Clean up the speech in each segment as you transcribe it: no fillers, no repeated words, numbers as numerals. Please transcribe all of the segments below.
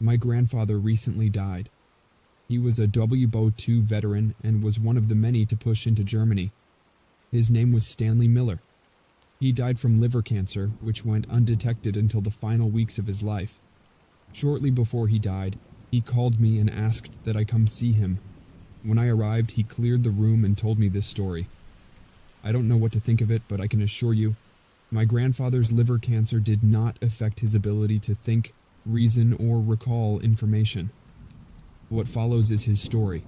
My grandfather recently died. He was a WBO2 veteran and was one of the many to push into Germany. His name was Stanley Miller. He died from liver cancer, which went undetected until the final weeks of his life. Shortly before he died, he called me and asked that I come see him. When I arrived, he cleared the room and told me this story. I don't know what to think of it, but I can assure you, my grandfather's liver cancer did not affect his ability to think, reason, or recall information. What follows is his story.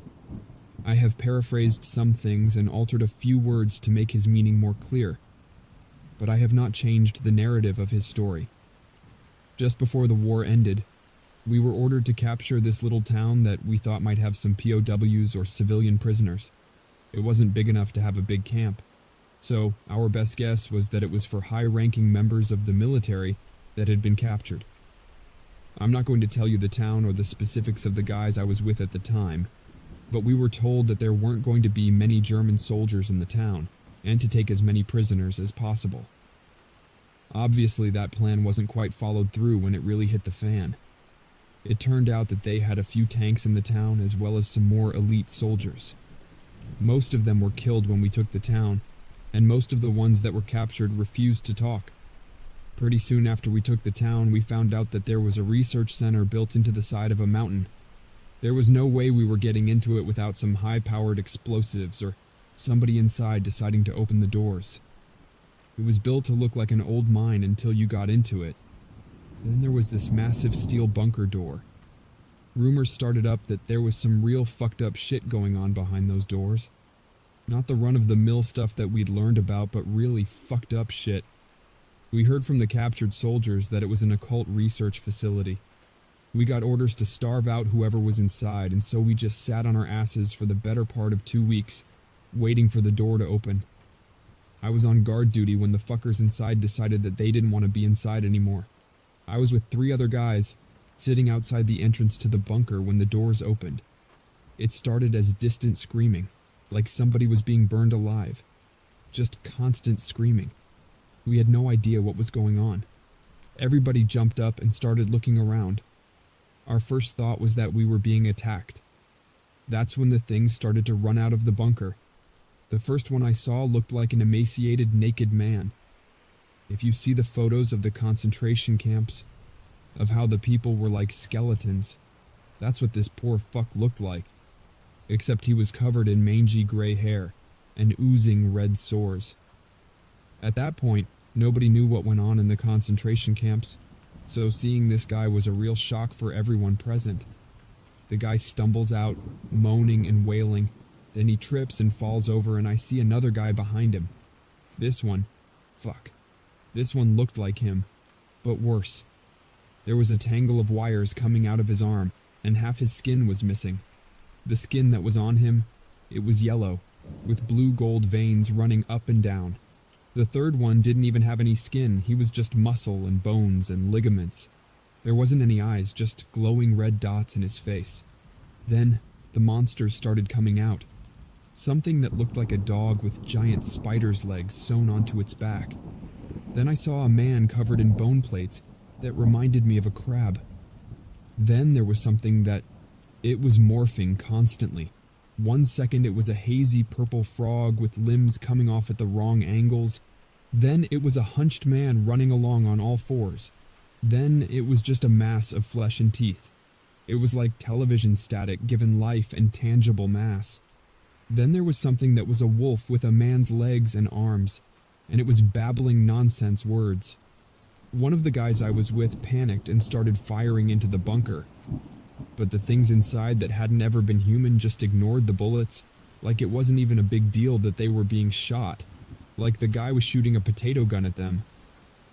I have paraphrased some things and altered a few words to make his meaning more clear, but I have not changed the narrative of his story. Just before the war ended, we were ordered to capture this little town that we thought might have some POWs or civilian prisoners. It wasn't big enough to have a big camp, so our best guess was that it was for high-ranking members of the military that had been captured. I'm not going to tell you the town or the specifics of the guys I was with at the time, but we were told that there weren't going to be many German soldiers in the town, and to take as many prisoners as possible. Obviously, that plan wasn't quite followed through when it really hit the fan. It turned out that they had a few tanks in the town as well as some more elite soldiers. Most of them were killed when we took the town, and most of the ones that were captured refused to talk. Pretty soon after we took the town, we found out that there was a research center built into the side of a mountain. There was no way we were getting into it without some high-powered explosives or somebody inside deciding to open the doors. It was built to look like an old mine until you got into it. Then there was this massive steel bunker door. Rumors started up that there was some real fucked up shit going on behind those doors. Not the run-of-the-mill stuff that we'd learned about, but really fucked up shit. We heard from the captured soldiers that it was an occult research facility. We got orders to starve out whoever was inside, and so we just sat on our asses for the better part of 2 weeks, waiting for the door to open. I was on guard duty when the fuckers inside decided that they didn't want to be inside anymore. I was with 3 other guys, sitting outside the entrance to the bunker when the doors opened. It started as distant screaming, like somebody was being burned alive. Just constant screaming. We had no idea what was going on. Everybody jumped up and started looking around. Our first thought was that we were being attacked. That's when the things started to run out of the bunker. The first one I saw looked like an emaciated, naked man. If you see the photos of the concentration camps, of how the people were like skeletons, that's what this poor fuck looked like. Except he was covered in mangy gray hair and oozing red sores. At that point, nobody knew what went on in the concentration camps, so seeing this guy was a real shock for everyone present. The guy stumbles out, moaning and wailing, then he trips and falls over, and I see another guy behind him. This one looked like him, but worse. There was a tangle of wires coming out of his arm, and half his skin was missing. The skin that was on him, it was yellow, with blue-gold veins running up and down. The third one didn't even have any skin, he was just muscle and bones and ligaments. There wasn't any eyes, just glowing red dots in his face. Then, the monsters started coming out. Something that looked like a dog with giant spider's legs sewn onto its back. Then I saw a man covered in bone plates that reminded me of a crab. Then there was something that... it was morphing constantly. 1 second it was a hazy purple frog with limbs coming off at the wrong angles. Then it was a hunched man running along on all fours. Then it was just a mass of flesh and teeth. It was like television static given life and tangible mass. Then there was something that was a wolf with a man's legs and arms, and it was babbling nonsense words. One of the guys I was with panicked and started firing into the bunker. But the things inside that hadn't ever been human just ignored the bullets, like it wasn't even a big deal that they were being shot, like the guy was shooting a potato gun at them.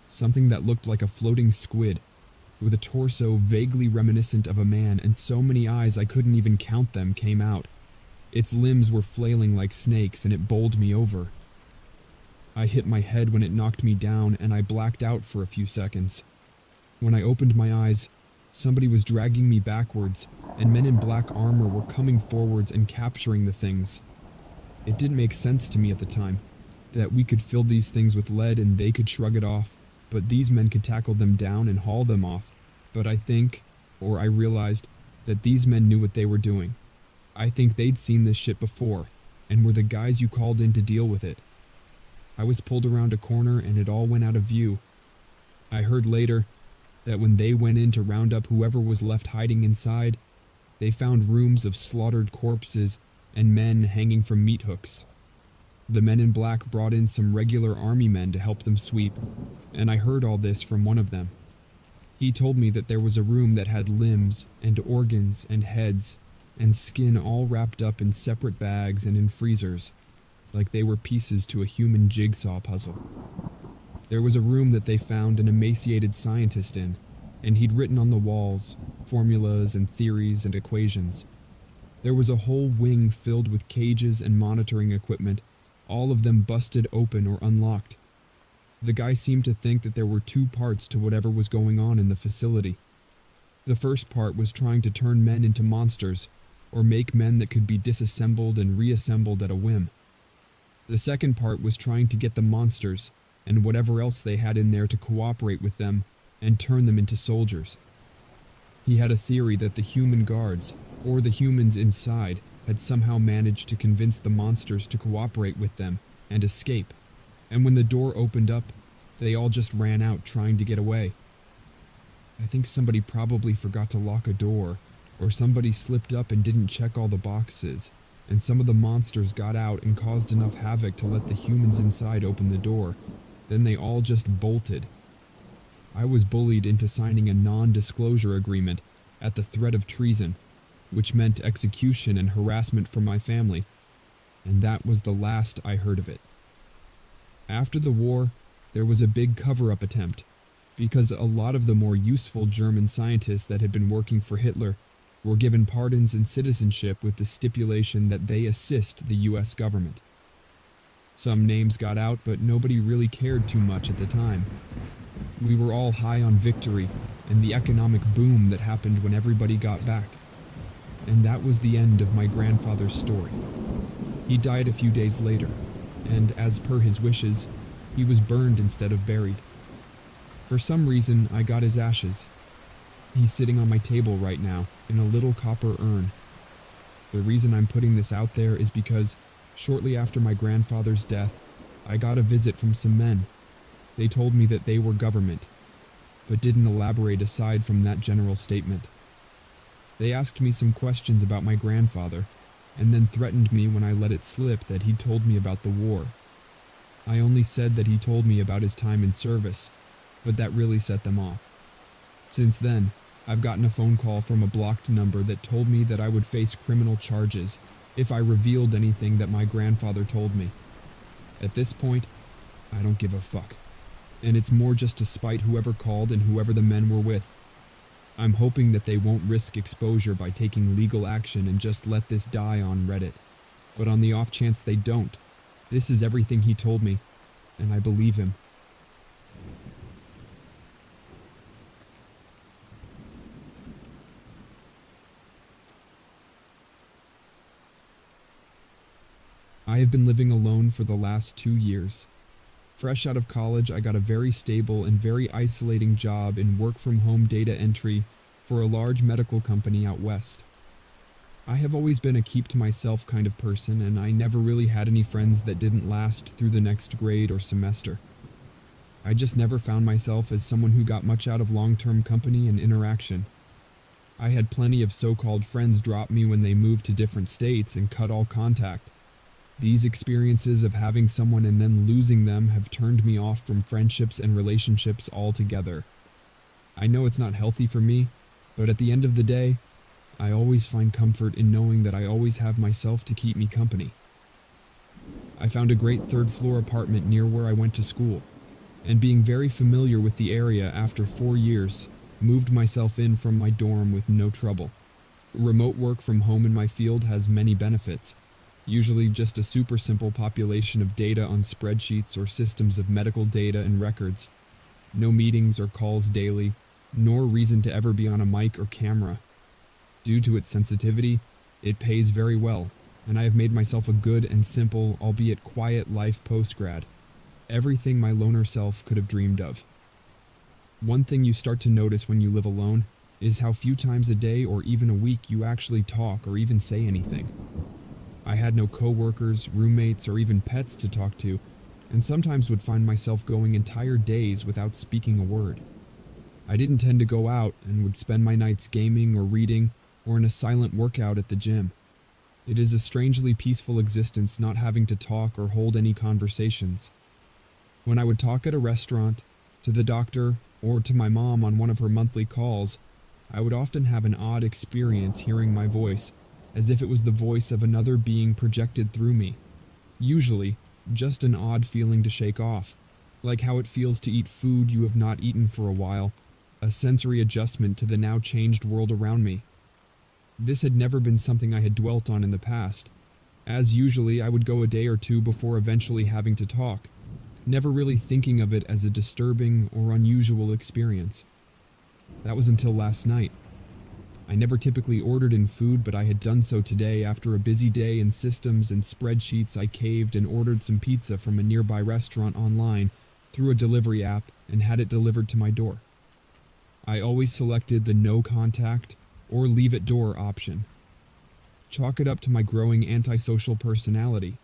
Something that looked like a floating squid, with a torso vaguely reminiscent of a man and so many eyes I couldn't even count them, came out. Its limbs were flailing like snakes and it bowled me over. I hit my head when it knocked me down and I blacked out for a few seconds. When I opened my eyes, somebody was dragging me backwards, and men in black armor were coming forwards and capturing the things. It didn't make sense to me at the time, that we could fill these things with lead and they could shrug it off, but these men could tackle them down and haul them off. But I think, or I realized that these men knew what they were doing. I think they'd seen this shit before, and were the guys you called in to deal with it. I was pulled around a corner and it all went out of view. I heard later that when they went in to round up whoever was left hiding inside, they found rooms of slaughtered corpses and men hanging from meat hooks. The men in black brought in some regular army men to help them sweep, and I heard all this from one of them. He told me that there was a room that had limbs and organs and heads and skin all wrapped up in separate bags and in freezers, like they were pieces to a human jigsaw puzzle. There was a room that they found an emaciated scientist in, and he'd written on the walls formulas and theories and equations. There was a whole wing filled with cages and monitoring equipment, all of them busted open or unlocked. The guy seemed to think that there were two parts to whatever was going on in the facility. The first part was trying to turn men into monsters, or make men that could be disassembled and reassembled at a whim. The second part was trying to get the monsters, and whatever else they had in there, to cooperate with them and turn them into soldiers. He had a theory that the human guards, or the humans inside, had somehow managed to convince the monsters to cooperate with them and escape, and when the door opened up, they all just ran out trying to get away. I think somebody probably forgot to lock a door, or somebody slipped up and didn't check all the boxes, and some of the monsters got out and caused enough havoc to let the humans inside open the door. Then they all just bolted. I was bullied into signing a non-disclosure agreement at the threat of treason, which meant execution and harassment from my family, and that was the last I heard of it. After the war, there was a big cover-up attempt, because a lot of the more useful German scientists that had been working for Hitler were given pardons and citizenship with the stipulation that they assist the US government. Some names got out, but nobody really cared too much at the time. We were all high on victory and the economic boom that happened when everybody got back. And that was the end of my grandfather's story. He died a few days later, and as per his wishes, he was burned instead of buried. For some reason, I got his ashes. He's sitting on my table right now in a little copper urn. The reason I'm putting this out there is because shortly after my grandfather's death, I got a visit from some men. They told me that they were government, but didn't elaborate aside from that general statement. They asked me some questions about my grandfather, and then threatened me when I let it slip that he'd told me about the war. I only said that he told me about his time in service, but that really set them off. Since then, I've gotten a phone call from a blocked number that told me that I would face criminal charges if I revealed anything that my grandfather told me. At this point, I don't give a fuck, and it's more just to spite whoever called and whoever the men were with. I'm hoping that they won't risk exposure by taking legal action and just let this die on Reddit. But on the off chance they don't, this is everything he told me, and I believe him. I have been living alone for the last 2 years. Fresh out of college, I got a very stable and very isolating job in work-from-home data entry for a large medical company out west. I have always been a keep-to-myself kind of person, and I never really had any friends that didn't last through the next grade or semester. I just never found myself as someone who got much out of long-term company and interaction. I had plenty of so-called friends drop me when they moved to different states and cut all contact. These experiences of having someone and then losing them have turned me off from friendships and relationships altogether. I know it's not healthy for me, but at the end of the day, I always find comfort in knowing that I always have myself to keep me company. I found a great third-floor apartment near where I went to school, and being very familiar with the area after 4 years, moved myself in from my dorm with no trouble. Remote work from home in my field has many benefits. Usually just a super simple population of data on spreadsheets or systems of medical data and records. No meetings or calls daily, nor reason to ever be on a mic or camera. Due to its sensitivity, it pays very well, and I have made myself a good and simple, albeit quiet life post-grad. Everything my loner self could have dreamed of. One thing you start to notice when you live alone is how few times a day or even a week you actually talk or even say anything. I had no coworkers, roommates, or even pets to talk to, and sometimes would find myself going entire days without speaking a word. I didn't tend to go out and would spend my nights gaming or reading or in a silent workout at the gym. It is a strangely peaceful existence not having to talk or hold any conversations. When I would talk at a restaurant, to the doctor, or to my mom on one of her monthly calls, I would often have an odd experience hearing my voice, as if it was the voice of another being projected through me. Usually, just an odd feeling to shake off, like how it feels to eat food you have not eaten for a while, a sensory adjustment to the now changed world around me. This had never been something I had dwelt on in the past, as usually I would go a day or two before eventually having to talk, never really thinking of it as a disturbing or unusual experience. That was until last night. I never typically ordered in food, but I had done so today after a busy day in systems and spreadsheets. I caved and ordered some pizza from a nearby restaurant online through a delivery app and had it delivered to my door. I always selected the no contact or leave at door option. Chalk it up to my growing antisocial personality,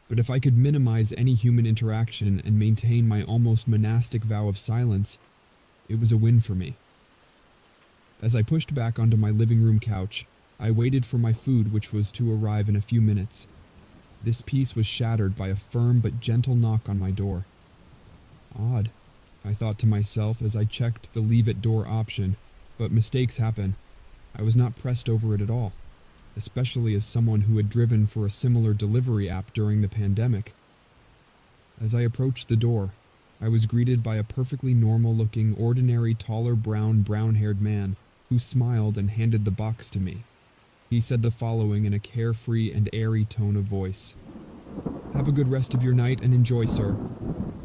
but if I could minimize any human interaction and maintain my almost monastic vow of silence, it was a win for me. As I pushed back onto my living room couch, I waited for my food, which was to arrive in a few minutes. This peace was shattered by a firm but gentle knock on my door. Odd, I thought to myself as I checked the leave at door option, but mistakes happen. I was not pressed over it at all, especially as someone who had driven for a similar delivery app during the pandemic. As I approached the door, I was greeted by a perfectly normal-looking, ordinary, taller, brown-haired man who smiled and handed the box to me. He said the following in a carefree and airy tone of voice. "Have a good rest of your night and enjoy, sir.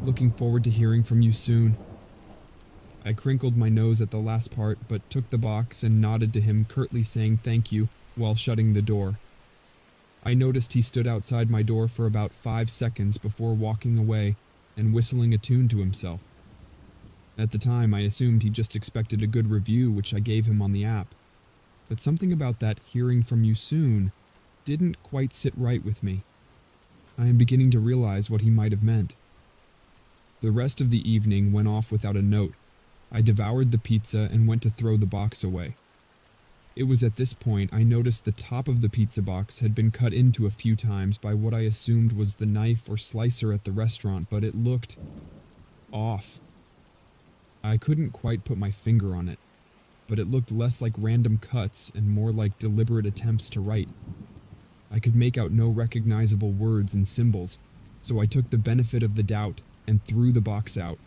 Looking forward to hearing from you soon." I crinkled my nose at the last part, but took the box and nodded to him, curtly saying thank you while shutting the door. I noticed he stood outside my door for about 5 seconds before walking away and whistling a tune to himself. At the time, I assumed he just expected a good review, which I gave him on the app. But something about that "hearing from you soon" didn't quite sit right with me. I am beginning to realize what he might have meant. The rest of the evening went off without a note. I devoured the pizza and went to throw the box away. It was at this point I noticed the top of the pizza box had been cut into a few times by what I assumed was the knife or slicer at the restaurant, but it looked off. I couldn't quite put my finger on it, but it looked less like random cuts and more like deliberate attempts to write. I could make out no recognizable words and symbols, so I took the benefit of the doubt and threw the box out.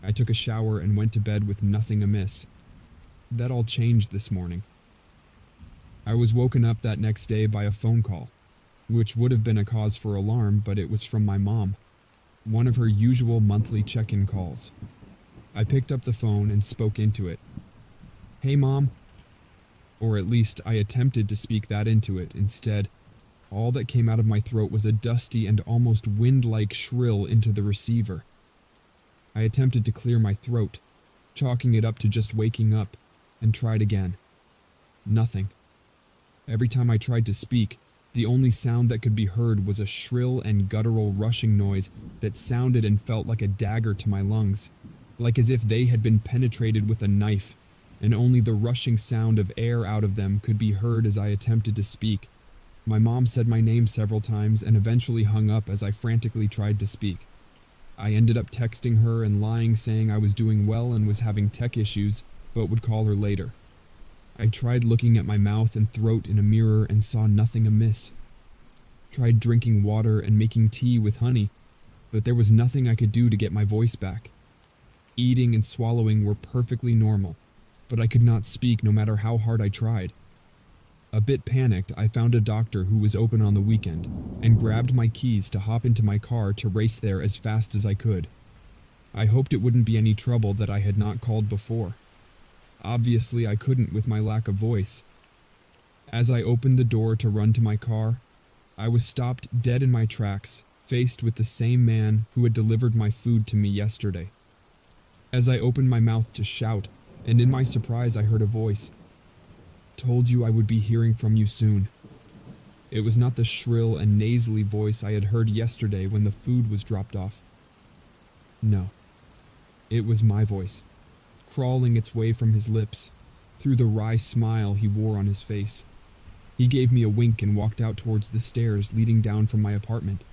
I took a shower and went to bed with nothing amiss. That all changed this morning. I was woken up that next day by a phone call, which would have been a cause for alarm, but it was from my mom, one of her usual monthly check-in calls. I picked up the phone and spoke into it. "Hey, Mom." Or at least I attempted to speak that into it. Instead, all that came out of my throat was a dusty and almost wind-like shrill into the receiver. I attempted to clear my throat, chalking it up to just waking up, and tried again. Nothing. Every time I tried to speak, the only sound that could be heard was a shrill and guttural rushing noise that sounded and felt like a dagger to my lungs, like as if they had been penetrated with a knife, and only the rushing sound of air out of them could be heard as I attempted to speak. My mom said my name several times and eventually hung up as I frantically tried to speak. I ended up texting her and lying, saying I was doing well and was having tech issues, but would call her later. I tried looking at my mouth and throat in a mirror and saw nothing amiss. Tried drinking water and making tea with honey, but there was nothing I could do to get my voice back. Eating and swallowing were perfectly normal, but I could not speak no matter how hard I tried. A bit panicked, I found a doctor who was open on the weekend and grabbed my keys to hop into my car to race there as fast as I could. I hoped it wouldn't be any trouble that I had not called before. Obviously, I couldn't with my lack of voice. As I opened the door to run to my car, I was stopped dead in my tracks, faced with the same man who had delivered my food to me yesterday. As I opened my mouth to shout, and in my surprise I heard a voice. "Told you I would be hearing from you soon." It was not the shrill and nasally voice I had heard yesterday when the food was dropped off. No, it was my voice, crawling its way from his lips, through the wry smile he wore on his face. He gave me a wink and walked out towards the stairs leading down from my apartment,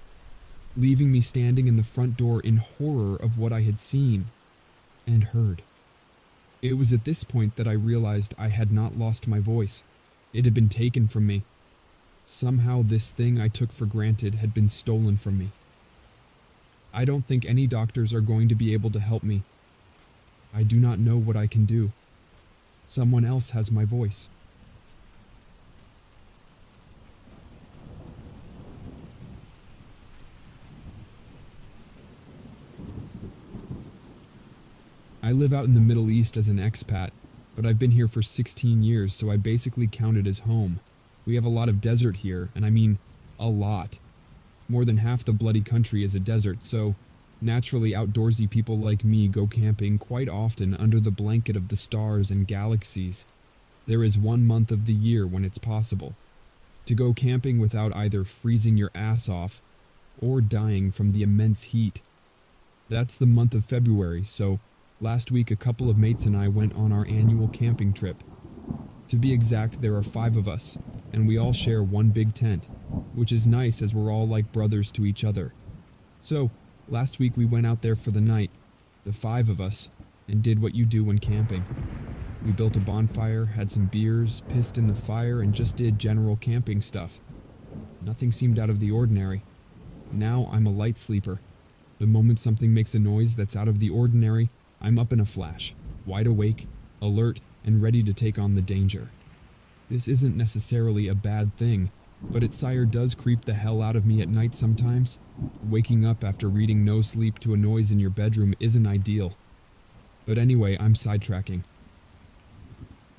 leaving me standing in the front door in horror of what I had seen and heard. It was at this point that I realized I had not lost my voice. It had been taken from me. Somehow this thing I took for granted had been stolen from me. I don't think any doctors are going to be able to help me. I do not know what I can do. Someone else has my voice. I live out in the Middle East as an expat, but I've been here for 16 years, so I basically count it as home. We have a lot of desert here, and I mean a lot. More than half the bloody country is a desert, so naturally outdoorsy people like me go camping quite often under the blanket of the stars and galaxies. There is 1 month of the year when it's possible to go camping without either freezing your ass off or dying from the immense heat. That's the month of February, so last week a couple of mates and I went on our annual camping trip. To be exact, there are 5 of us, and we all share one big tent, which is nice as we're all like brothers to each other. So, last week we went out there for the night, the 5 of us, and did what you do when camping. We built a bonfire, had some beers, pissed in the fire, and just did general camping stuff. Nothing seemed out of the ordinary. Now I'm a light sleeper. The moment something makes a noise that's out of the ordinary, I'm up in a flash, wide awake, alert, and ready to take on the danger. This isn't necessarily a bad thing, but its sire does creep the hell out of me at night sometimes. Waking up after reading No Sleep to a noise in your bedroom isn't ideal. But anyway, I'm sidetracking.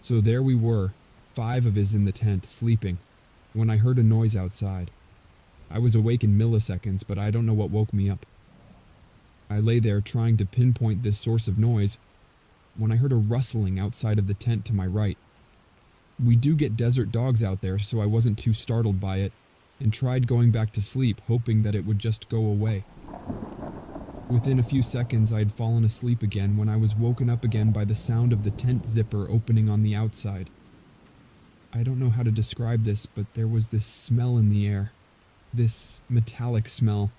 So there we were, 5 of us in the tent, sleeping, when I heard a noise outside. I was awake in milliseconds, but I don't know what woke me up. I lay there trying to pinpoint this source of noise when I heard a rustling outside of the tent to my right. We do get desert dogs out there, so I wasn't too startled by it, and tried going back to sleep, hoping that it would just go away. Within a few seconds, I had fallen asleep again when I was woken up again by the sound of the tent zipper opening on the outside. I don't know how to describe this, but there was this smell in the air. This metallic smell.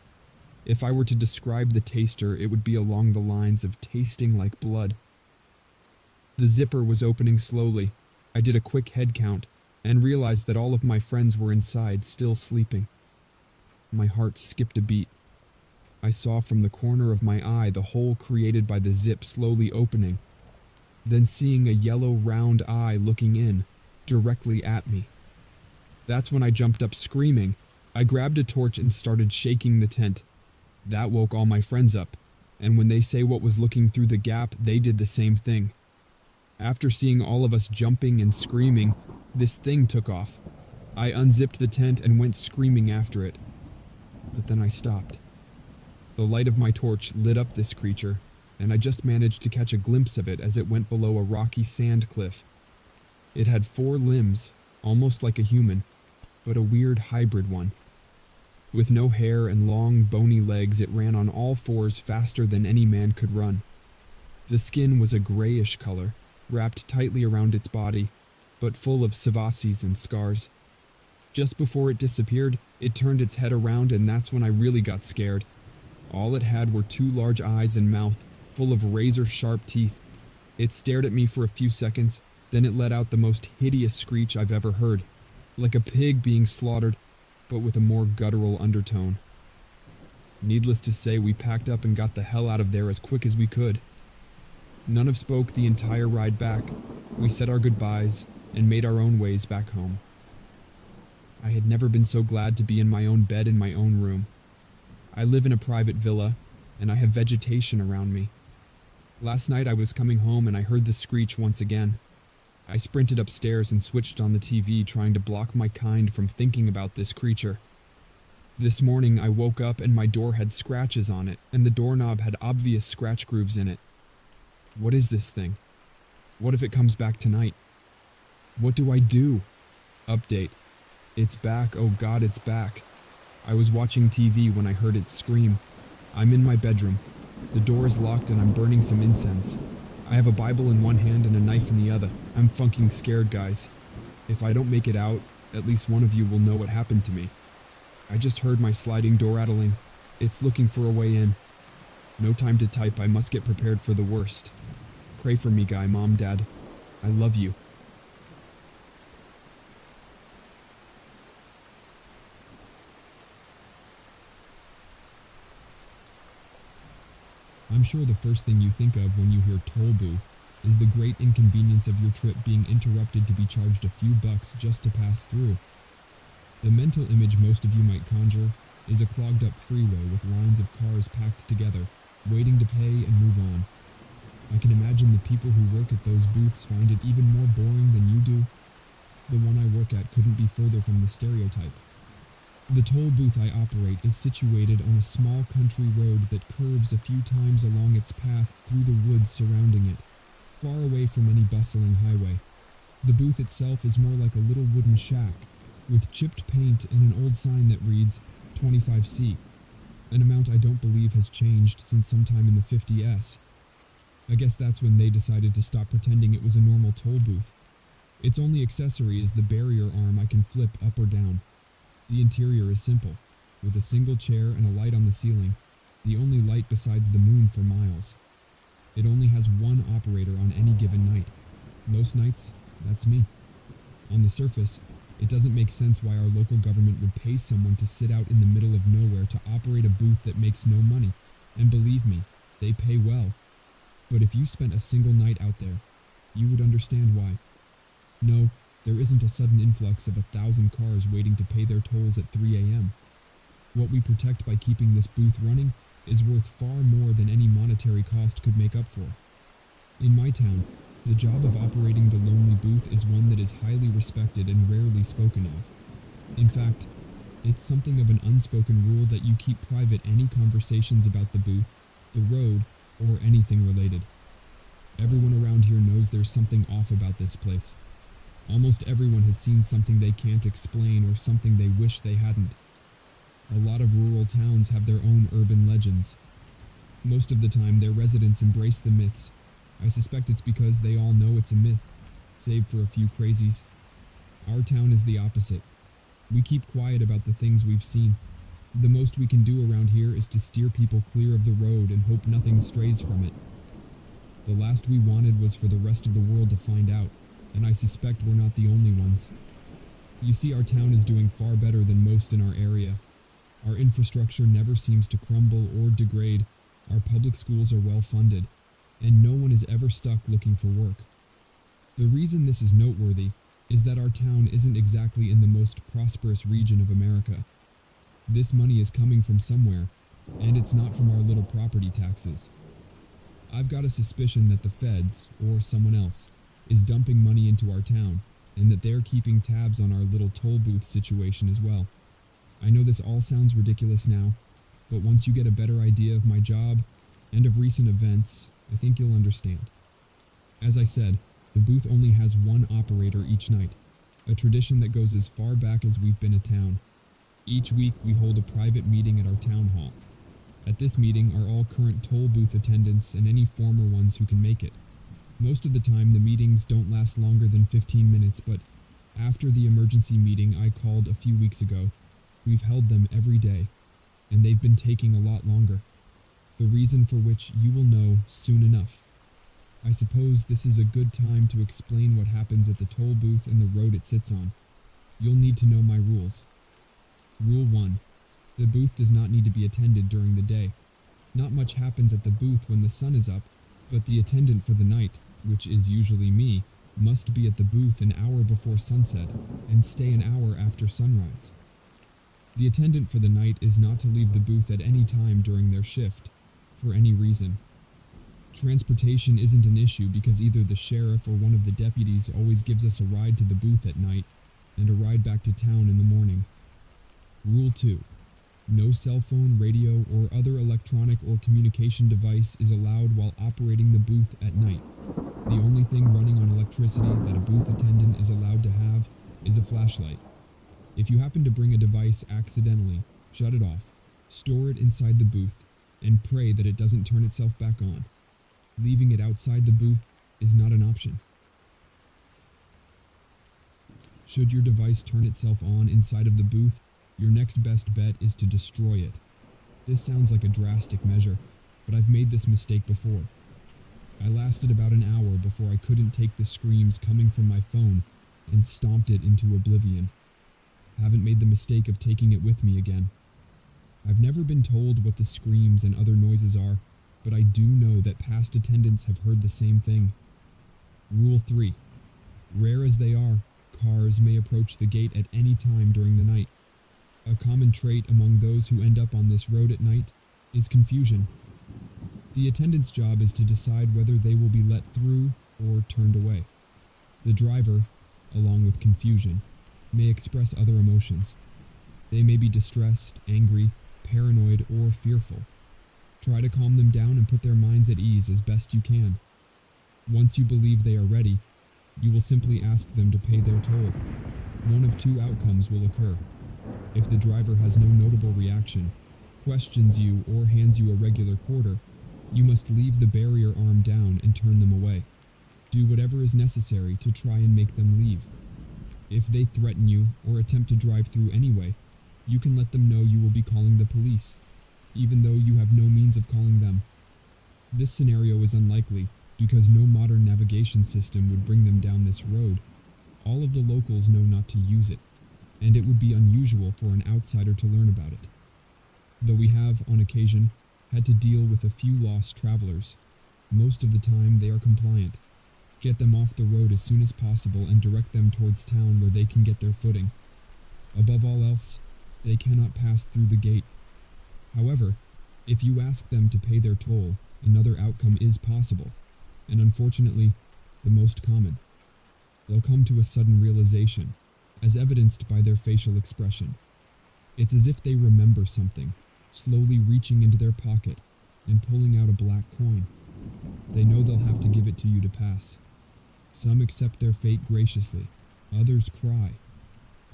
If I were to describe the taster, it would be along the lines of tasting like blood. The zipper was opening slowly. I did a quick head count and realized that all of my friends were inside, still sleeping. My heart skipped a beat. I saw from the corner of my eye the hole created by the zip slowly opening, then seeing a yellow round eye looking in, directly at me. That's when I jumped up screaming. I grabbed a torch and started shaking the tent. That woke all my friends up, and when they say what was looking through the gap, they did the same thing. After seeing all of us jumping and screaming, this thing took off. I unzipped the tent and went screaming after it. But then I stopped. The light of my torch lit up this creature, and I just managed to catch a glimpse of it as it went below a rocky sand cliff. It had 4 limbs, almost like a human, but a weird hybrid one. With no hair and long, bony legs, it ran on all 4s faster than any man could run. The skin was a grayish color, wrapped tightly around its body, but full of savases and scars. Just before it disappeared, it turned its head around, and that's when I really got scared. All it had were 2 large eyes and mouth, full of razor-sharp teeth. It stared at me for a few seconds, then it let out the most hideous screech I've ever heard, like a pig being slaughtered, but with a more guttural undertone. Needless to say, we packed up and got the hell out of there as quick as we could. None of us spoke the entire ride back. We said our goodbyes and made our own ways back home. I had never been so glad to be in my own bed in my own room. I live in a private villa, and I have vegetation around me. Last night I was coming home and I heard the screech once again. I sprinted upstairs and switched on the TV, trying to block my kind from thinking about this creature. This morning I woke up and my door had scratches on it, and the doorknob had obvious scratch grooves in it. What is this thing? What if it comes back tonight? What do I do? Update. It's back, oh God, it's back. I was watching TV when I heard it scream. I'm in my bedroom. The door is locked and I'm burning some incense. I have a Bible in one hand and a knife in the other. I'm funking scared, guys. If I don't make it out, at least one of you will know what happened to me. I just heard my sliding door rattling. It's looking for a way in. No time to type, I must get prepared for the worst. Pray for me, Guy, Mom, Dad. I love you. I'm sure the first thing you think of when you hear toll booth is the great inconvenience of your trip being interrupted to be charged a few bucks just to pass through. The mental image most of you might conjure is a clogged up freeway with lines of cars packed together, waiting to pay and move on. I can imagine the people who work at those booths find it even more boring than you do. The one I work at couldn't be further from the stereotype. The toll booth I operate is situated on a small country road that curves a few times along its path through the woods surrounding it, far away from any bustling highway. The booth itself is more like a little wooden shack, with chipped paint and an old sign that reads 25C, an amount I don't believe has changed since sometime in the 50s. I guess that's when they decided to stop pretending it was a normal toll booth. Its only accessory is the barrier arm I can flip up or down. The interior is simple, with a single chair and a light on the ceiling, the only light besides the moon for miles. It only has one operator on any given night. Most nights, that's me. On the surface, it doesn't make sense why our local government would pay someone to sit out in the middle of nowhere to operate a booth that makes no money, and believe me, they pay well. But if you spent a single night out there, you would understand why. No, there isn't a sudden influx of 1,000 cars waiting to pay their tolls at 3 a.m. What we protect by keeping this booth running is worth far more than any monetary cost could make up for. In my town, the job of operating the lonely booth is one that is highly respected and rarely spoken of. In fact, it's something of an unspoken rule that you keep private any conversations about the booth, the road, or anything related. Everyone around here knows there's something off about this place. Almost everyone has seen something they can't explain or something they wish they hadn't. A lot of rural towns have their own urban legends. Most of the time, their residents embrace the myths. I suspect it's because they all know it's a myth, save for a few crazies. Our town is the opposite. We keep quiet about the things we've seen. The most we can do around here is to steer people clear of the road and hope nothing strays from it. The last we wanted was for the rest of the world to find out, and I suspect we're not the only ones. You see, our town is doing far better than most in our area. Our infrastructure never seems to crumble or degrade, our public schools are well funded, and no one is ever stuck looking for work. The reason this is noteworthy is that our town isn't exactly in the most prosperous region of America. This money is coming from somewhere, and it's not from our little property taxes. I've got a suspicion that the feds, or someone else, is dumping money into our town, and that they're keeping tabs on our little toll booth situation as well. I know this all sounds ridiculous now, but once you get a better idea of my job, and of recent events, I think you'll understand. As I said, the booth only has one operator each night, a tradition that goes as far back as we've been a town. Each week we hold a private meeting at our town hall. At this meeting are all current toll booth attendants and any former ones who can make it. Most of the time, the meetings don't last longer than 15 minutes, but after the emergency meeting I called a few weeks ago, we've held them every day, and they've been taking a lot longer. The reason for which you will know soon enough. I suppose this is a good time to explain what happens at the toll booth and the road it sits on. You'll need to know my rules. Rule 1. The booth does not need to be attended during the day. Not much happens at the booth when the sun is up, but the attendant for the night, which is usually me, must be at the booth an hour before sunset and stay an hour after sunrise. The attendant for the night is not to leave the booth at any time during their shift, for any reason. Transportation isn't an issue because either the sheriff or one of the deputies always gives us a ride to the booth at night and a ride back to town in the morning. Rule 2. No cell phone, radio, or other electronic or communication device is allowed while operating the booth at night. The only thing running on electricity that a booth attendant is allowed to have is a flashlight. If you happen to bring a device accidentally, shut it off, store it inside the booth, and pray that it doesn't turn itself back on. Leaving it outside the booth is not an option. Should your device turn itself on inside of the booth, your next best bet is to destroy it. This sounds like a drastic measure, but I've made this mistake before. I lasted about an hour before I couldn't take the screams coming from my phone and stomped it into oblivion. Haven't made the mistake of taking it with me again. I've never been told what the screams and other noises are, but I do know that past attendants have heard the same thing. Rule 3. Rare as they are, cars may approach the gate at any time during the night. A common trait among those who end up on this road at night is confusion. The attendant's job is to decide whether they will be let through or turned away. The driver, along with confusion, may express other emotions. They may be distressed, angry, paranoid, or fearful. Try to calm them down and put their minds at ease as best you can. Once you believe they are ready, you will simply ask them to pay their toll. One of two outcomes will occur. If the driver has no notable reaction, questions you, or hands you a regular quarter, you must leave the barrier arm down and turn them away. Do whatever is necessary to try and make them leave. If they threaten you or attempt to drive through anyway, you can let them know you will be calling the police, even though you have no means of calling them. This scenario is unlikely because no modern navigation system would bring them down this road. All of the locals know not to use it, and it would be unusual for an outsider to learn about it. Though we have, on occasion, had to deal with a few lost travelers, most of the time they are compliant. Get them off the road as soon as possible and direct them towards town where they can get their footing. Above all else, they cannot pass through the gate. However, if you ask them to pay their toll, another outcome is possible, and unfortunately, the most common. They'll come to a sudden realization, as evidenced by their facial expression. It's as if they remember something, slowly reaching into their pocket and pulling out a black coin. They know they'll have to give it to you to pass. Some accept their fate graciously, others cry,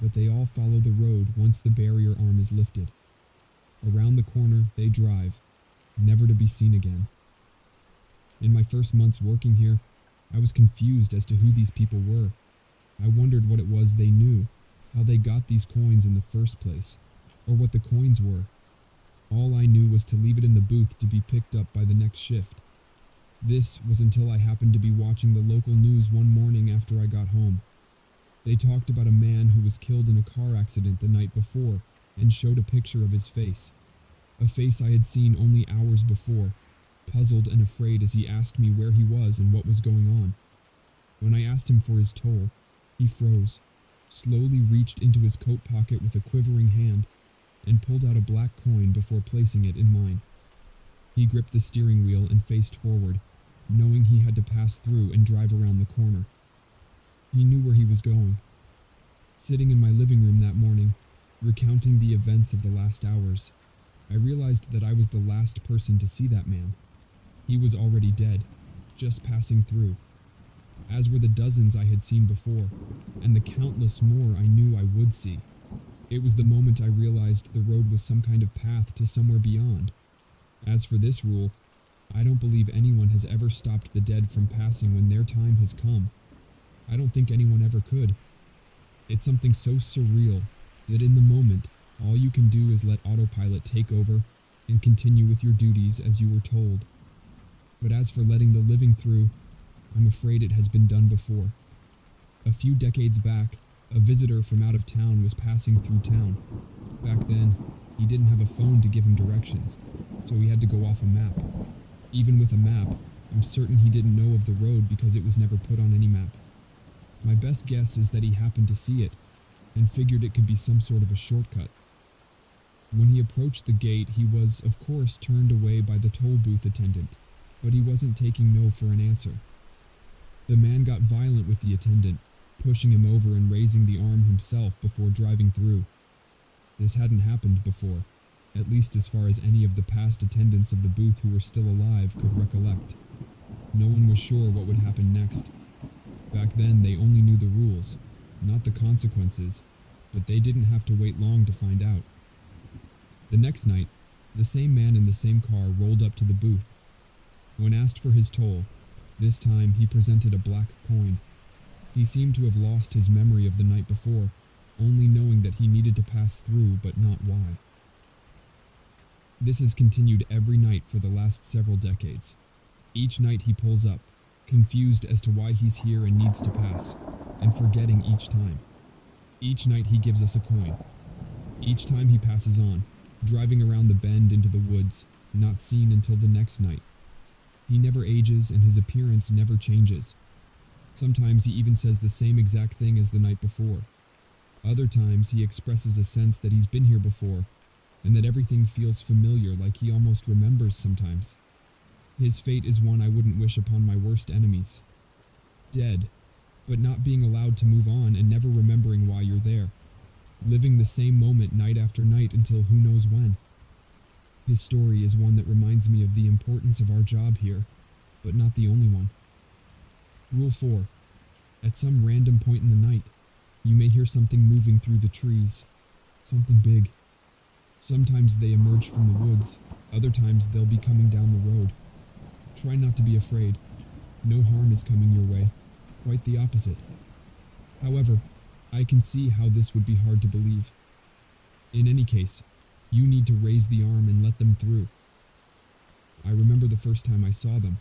but they all follow the road once the barrier arm is lifted. Around the corner they drive, never to be seen again. In my first months working here, I was confused as to who these people were. I wondered what it was they knew, how they got these coins in the first place, or what the coins were. All I knew was to leave it in the booth to be picked up by the next shift. This was until I happened to be watching the local news one morning after I got home. They talked about a man who was killed in a car accident the night before and showed a picture of his face. A face I had seen only hours before, puzzled and afraid as he asked me where he was and what was going on. When I asked him for his toll, he froze, slowly reached into his coat pocket with a quivering hand, and pulled out a black coin before placing it in mine. He gripped the steering wheel and faced forward, knowing he had to pass through and drive around the corner. He knew where he was going. Sitting in my living room that morning, recounting the events of the last hours, I realized that I was the last person to see that man. He was already dead, just passing through, as were the dozens I had seen before, and the countless more I knew I would see. It was the moment I realized the road was some kind of path to somewhere beyond. As for this rule, I don't believe anyone has ever stopped the dead from passing when their time has come. I don't think anyone ever could. It's something so surreal that in the moment, all you can do is let autopilot take over and continue with your duties as you were told. But as for letting the living through, I'm afraid it has been done before. A few decades back, a visitor from out of town was passing through town. Back then, he didn't have a phone to give him directions, so he had to go off a map. Even with a map, I'm certain he didn't know of the road because it was never put on any map. My best guess is that he happened to see it, and figured it could be some sort of a shortcut. When he approached the gate, he was, of course, turned away by the toll booth attendant, but he wasn't taking no for an answer. The man got violent with the attendant, pushing him over and raising the arm himself before driving through. This hadn't happened before. at least as far as any of the past attendants of the booth who were still alive could recollect. No one was sure what would happen next. Back then, they only knew the rules, not the consequences, but they didn't have to wait long to find out. The next night, the same man in the same car rolled up to the booth. When asked for his toll, this time he presented a black coin. He seemed to have lost his memory of the night before, only knowing that he needed to pass through but not why. This has continued every night for the last several decades. Each night he pulls up, confused as to why he's here and needs to pass, and forgetting each time. Each night he gives us a coin. Each time he passes on, driving around the bend into the woods, not seen until the next night. He never ages and his appearance never changes. Sometimes he even says the same exact thing as the night before. Other times he expresses a sense that he's been here before, and that everything feels familiar, like he almost remembers sometimes. His fate is one I wouldn't wish upon my worst enemies. Dead, but not being allowed to move on and never remembering why you're there. Living the same moment night after night until who knows when. His story is one that reminds me of the importance of our job here, but not the only one. Rule 4. At some random point in the night, you may hear something moving through the trees. Something big. Sometimes they emerge from the woods, other times they'll be coming down the road. Try not to be afraid. No harm is coming your way. Quite the opposite. However, I can see how this would be hard to believe. In any case, you need to raise the arm and let them through. I remember the first time I saw them.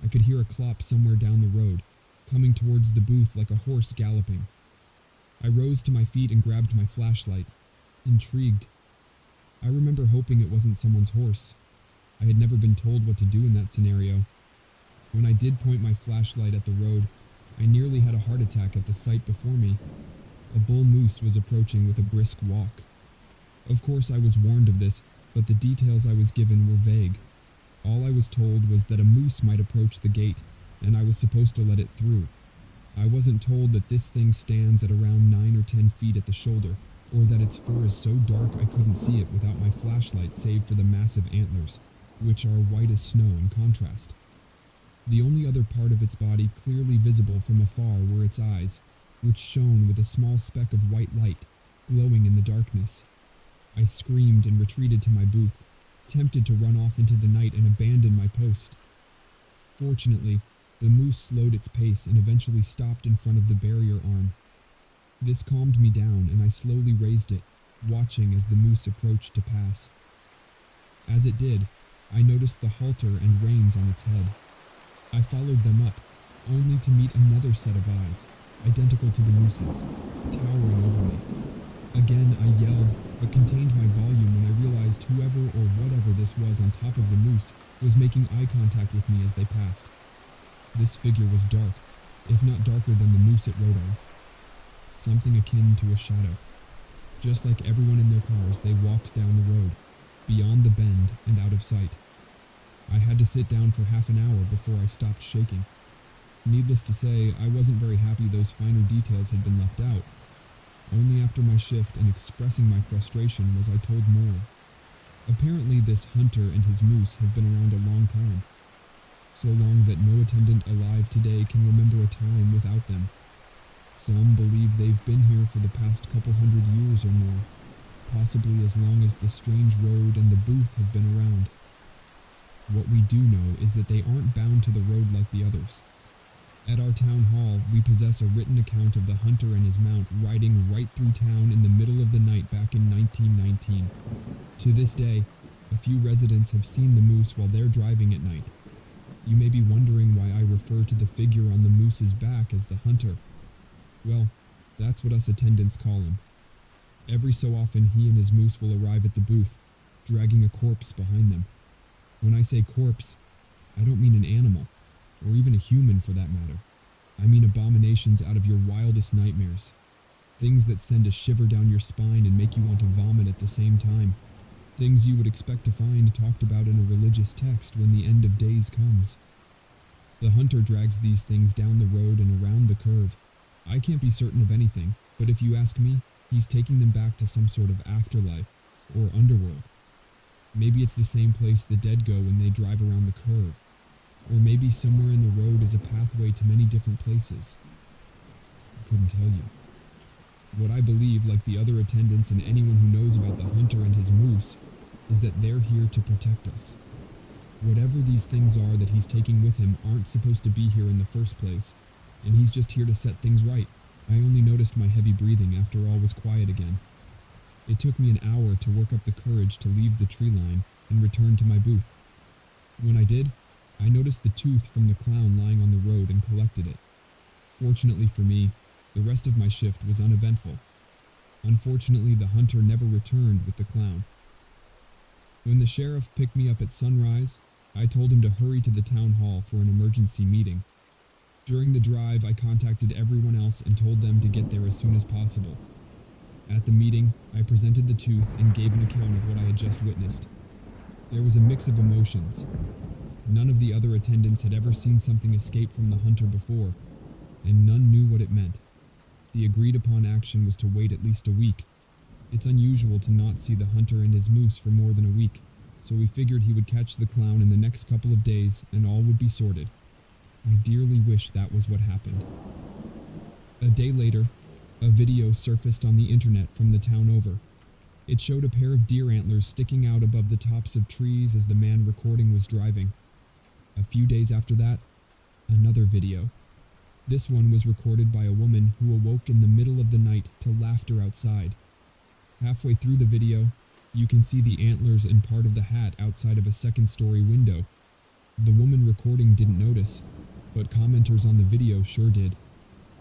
I could hear a clop somewhere down the road, coming towards the booth like a horse galloping. I rose to my feet and grabbed my flashlight, intrigued. I remember hoping it wasn't someone's horse. I had never been told what to do in that scenario. When I did point my flashlight at the road, I nearly had a heart attack at the sight before me. A bull moose was approaching with a brisk walk. Of course I was warned of this, but the details I was given were vague. All I was told was that a moose might approach the gate, and I was supposed to let it through. I wasn't told that this thing stands at around 9 or 10 feet at the shoulder, or that its fur is so dark I couldn't see it without my flashlight save for the massive antlers, which are white as snow in contrast. The only other part of its body clearly visible from afar were its eyes, which shone with a small speck of white light, glowing in the darkness. I screamed and retreated to my booth, tempted to run off into the night and abandon my post. Fortunately, the moose slowed its pace and eventually stopped in front of the barrier arm. This calmed me down and I slowly raised it, watching as the moose approached to pass. As it did, I noticed the halter and reins on its head. I followed them up, only to meet another set of eyes, identical to the moose's, towering over me. Again I yelled, but contained my volume when I realized whoever or whatever this was on top of the moose was making eye contact with me as they passed. This figure was dark, if not darker than the moose it rode on. Something akin to a shadow. Just like everyone in their cars, they walked down the road, beyond the bend and out of sight. I had to sit down for half an hour before I stopped shaking. Needless to say, I wasn't very happy those finer details had been left out. Only after my shift and expressing my frustration was I told more. Apparently this hunter and his moose have been around a long time. So long that no attendant alive today can remember a time without them. Some believe they've been here for the past couple hundred years or more, possibly as long as the strange road and the booth have been around. What we do know is that they aren't bound to the road like the others. At our town hall, we possess a written account of the hunter and his mount riding right through town in the middle of the night back in 1919. To this day, a few residents have seen the moose while they're driving at night. You may be wondering why I refer to the figure on the moose's back as the hunter. Well, that's what us attendants call him. Every so often he and his moose will arrive at the booth, dragging a corpse behind them. When I say corpse, I don't mean an animal, or even a human for that matter. I mean abominations out of your wildest nightmares. Things that send a shiver down your spine and make you want to vomit at the same time. Things you would expect to find talked about in a religious text when the end of days comes. The hunter drags these things down the road and around the curve. I can't be certain of anything, but if you ask me, he's taking them back to some sort of afterlife, or underworld. Maybe it's the same place the dead go when they drive around the curve. Or maybe somewhere in the road is a pathway to many different places. I couldn't tell you. What I believe, like the other attendants and anyone who knows about the hunter and his moose, is that they're here to protect us. Whatever these things are that he's taking with him aren't supposed to be here in the first place, and he's just here to set things right. I only noticed my heavy breathing after all was quiet again. It took me an hour to work up the courage to leave the tree line and return to my booth. When I did, I noticed the tooth from the clown lying on the road and collected it. Fortunately for me, the rest of my shift was uneventful. Unfortunately, the hunter never returned with the clown. When the sheriff picked me up at sunrise, I told him to hurry to the town hall for an emergency meeting. During the drive, I contacted everyone else and told them to get there as soon as possible. At the meeting, I presented the tooth and gave an account of what I had just witnessed. There was a mix of emotions. None of the other attendants had ever seen something escape from the hunter before, and none knew what it meant. The agreed-upon action was to wait at least a week. It's unusual to not see the hunter and his moose for more than a week, so we figured he would catch the clown in the next couple of days and all would be sorted. I dearly wish that was what happened. A day later, a video surfaced on the internet from the town over. It showed a pair of deer antlers sticking out above the tops of trees as the man recording was driving. A few days after that, another video. This one was recorded by a woman who awoke in the middle of the night to laughter outside. Halfway through the video, you can see the antlers and part of the hat outside of a second-story window. The woman recording didn't notice, but commenters on the video sure did.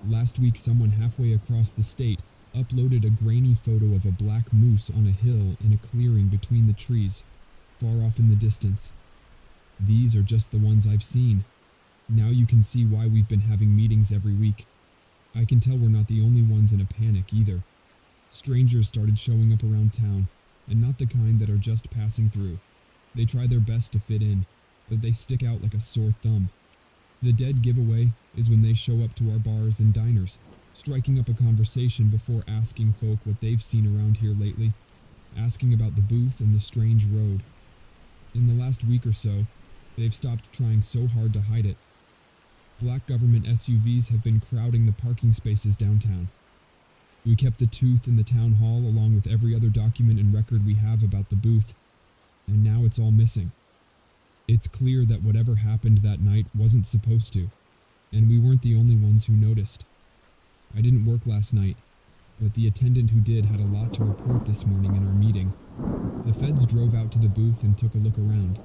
Last week, someone halfway across the state uploaded a grainy photo of a black moose on a hill in a clearing between the trees, far off in the distance. These are just the ones I've seen. Now you can see why we've been having meetings every week. I can tell we're not the only ones in a panic either. Strangers started showing up around town, and not the kind that are just passing through. They try their best to fit in, but they stick out like a sore thumb. The dead giveaway is when they show up to our bars and diners, striking up a conversation before asking folk what they've seen around here lately, asking about the booth and the strange road. In the last week or so, they've stopped trying so hard to hide it. Black government SUVs have been crowding the parking spaces downtown. We kept the tooth in the town hall along with every other document and record we have about the booth, and now it's all missing. It's clear that whatever happened that night wasn't supposed to, and we weren't the only ones who noticed. I didn't work last night, but the attendant who did had a lot to report this morning in our meeting. The feds drove out to the booth and took a look around.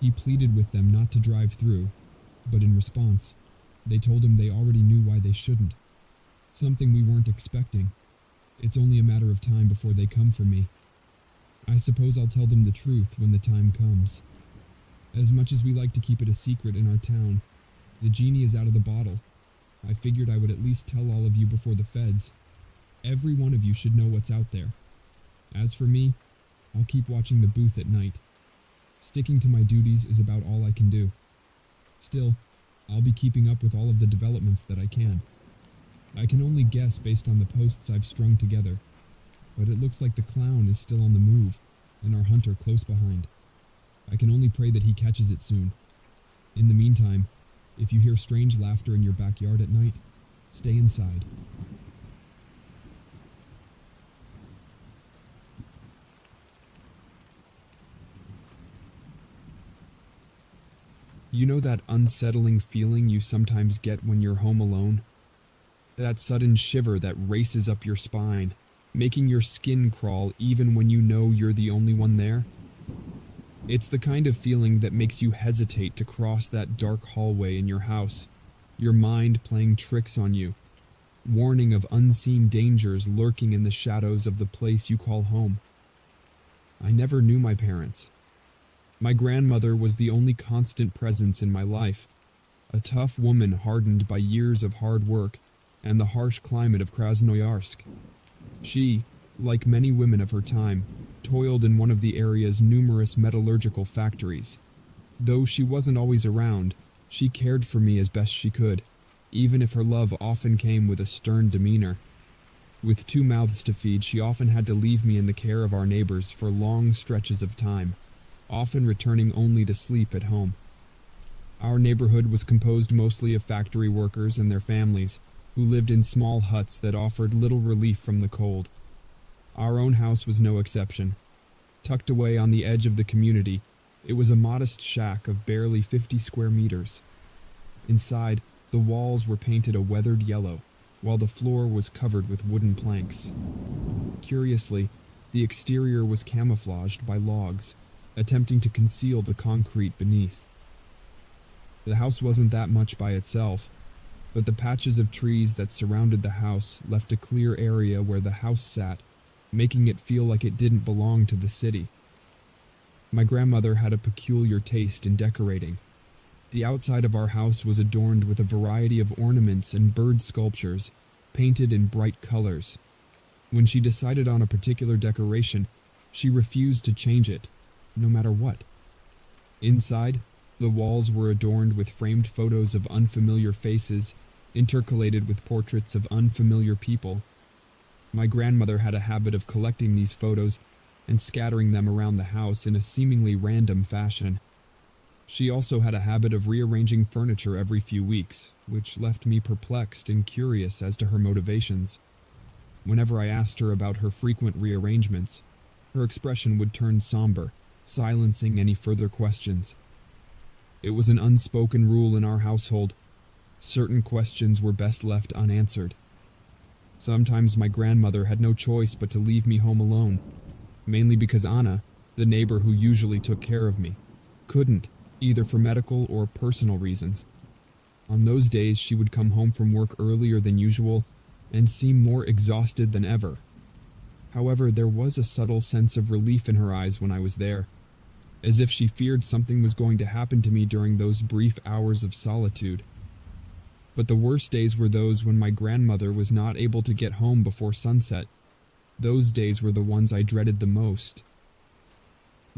He pleaded with them not to drive through, but in response, they told him they already knew why they shouldn't. Something we weren't expecting. It's only a matter of time before they come for me. I suppose I'll tell them the truth when the time comes. As much as we like to keep it a secret in our town, the genie is out of the bottle. I figured I would at least tell all of you before the feds. Every one of you should know what's out there. As for me, I'll keep watching the booth at night. Sticking to my duties is about all I can do. Still, I'll be keeping up with all of the developments that I can. I can only guess based on the posts I've strung together, but it looks like the clown is still on the move, and our hunter close behind. I can only pray that he catches it soon. In the meantime, if you hear strange laughter in your backyard at night, stay inside. You know that unsettling feeling you sometimes get when you're home alone? That sudden shiver that races up your spine, making your skin crawl even when you know you're the only one there? It's the kind of feeling that makes you hesitate to cross that dark hallway in your house, your mind playing tricks on you, warning of unseen dangers lurking in the shadows of the place you call home. I never knew my parents. My grandmother was the only constant presence in my life, a tough woman hardened by years of hard work and the harsh climate of Krasnoyarsk. She, like many women of her time, toiled in one of the area's numerous metallurgical factories. Though she wasn't always around, she cared for me as best she could, even if her love often came with a stern demeanor. With 2 mouths to feed, she often had to leave me in the care of our neighbors for long stretches of time. often returning only to sleep at home. Our neighborhood was composed mostly of factory workers and their families, who lived in small huts that offered little relief from the cold. Our own house was no exception. Tucked away on the edge of the community, it was a modest shack of barely 50 square meters. Inside, the walls were painted a weathered yellow, while the floor was covered with wooden planks. Curiously, the exterior was camouflaged by logs, attempting to conceal the concrete beneath. The house wasn't that much by itself, but the patches of trees that surrounded the house left a clear area where the house sat, making it feel like it didn't belong to the city. My grandmother had a peculiar taste in decorating. The outside of our house was adorned with a variety of ornaments and bird sculptures, painted in bright colors. When she decided on a particular decoration, she refused to change it, no matter what. Inside, the walls were adorned with framed photos of unfamiliar faces, intercalated with portraits of unfamiliar people. My grandmother had a habit of collecting these photos and scattering them around the house in a seemingly random fashion. She also had a habit of rearranging furniture every few weeks, which left me perplexed and curious as to her motivations. Whenever I asked her about her frequent rearrangements, her expression would turn somber, silencing any further questions. It was an unspoken rule in our household. Certain questions were best left unanswered. Sometimes my grandmother had no choice but to leave me home alone, mainly because Anna, the neighbor who usually took care of me, couldn't, either for medical or personal reasons. On those days, she would come home from work earlier than usual and seem more exhausted than ever. However, there was a subtle sense of relief in her eyes when I was there, as if she feared something was going to happen to me during those brief hours of solitude. But the worst days were those when my grandmother was not able to get home before sunset. Those days were the ones I dreaded the most.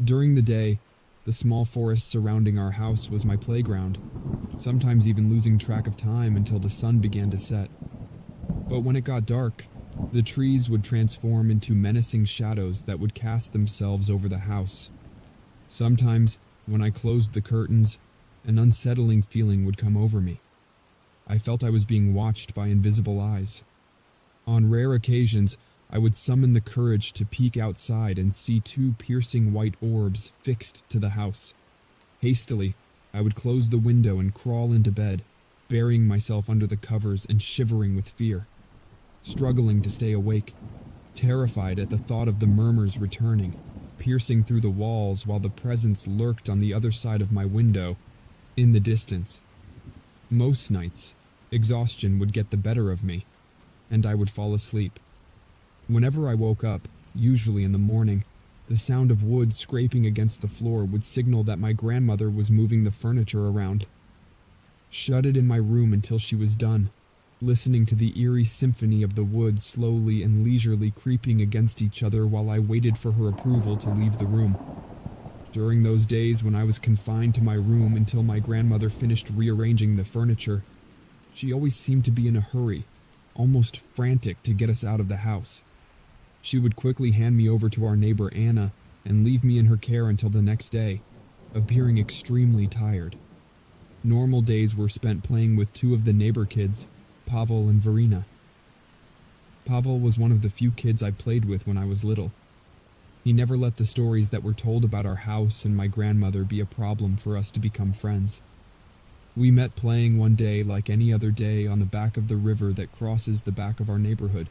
During the day, the small forest surrounding our house was my playground, sometimes even losing track of time until the sun began to set. But when it got dark, the trees would transform into menacing shadows that would cast themselves over the house. Sometimes, when I closed the curtains, an unsettling feeling would come over me. I felt I was being watched by invisible eyes. On rare occasions, I would summon the courage to peek outside and see two piercing white orbs fixed to the house. Hastily, I would close the window and crawl into bed, burying myself under the covers and shivering with fear. Struggling to stay awake, terrified at the thought of the murmurs returning, piercing through the walls while the presence lurked on the other side of my window, in the distance. Most nights, exhaustion would get the better of me, and I would fall asleep. Whenever I woke up, usually in the morning, the sound of wood scraping against the floor would signal that my grandmother was moving the furniture around. Shut in my room until she was done, listening to the eerie symphony of the wood slowly and leisurely creeping against each other while I waited for her approval to leave the room. During those days when I was confined to my room until my grandmother finished rearranging the furniture, she always seemed to be in a hurry, almost frantic to get us out of the house. She would quickly hand me over to our neighbor Anna and leave me in her care until the next day, appearing extremely tired. Normal days were spent playing with two of the neighbor kids, Pavel and Verena. Pavel was one of the few kids I played with when I was little. He never let the stories that were told about our house and my grandmother be a problem for us to become friends. We met playing one day like any other day on the back of the river that crosses the back of our neighborhood.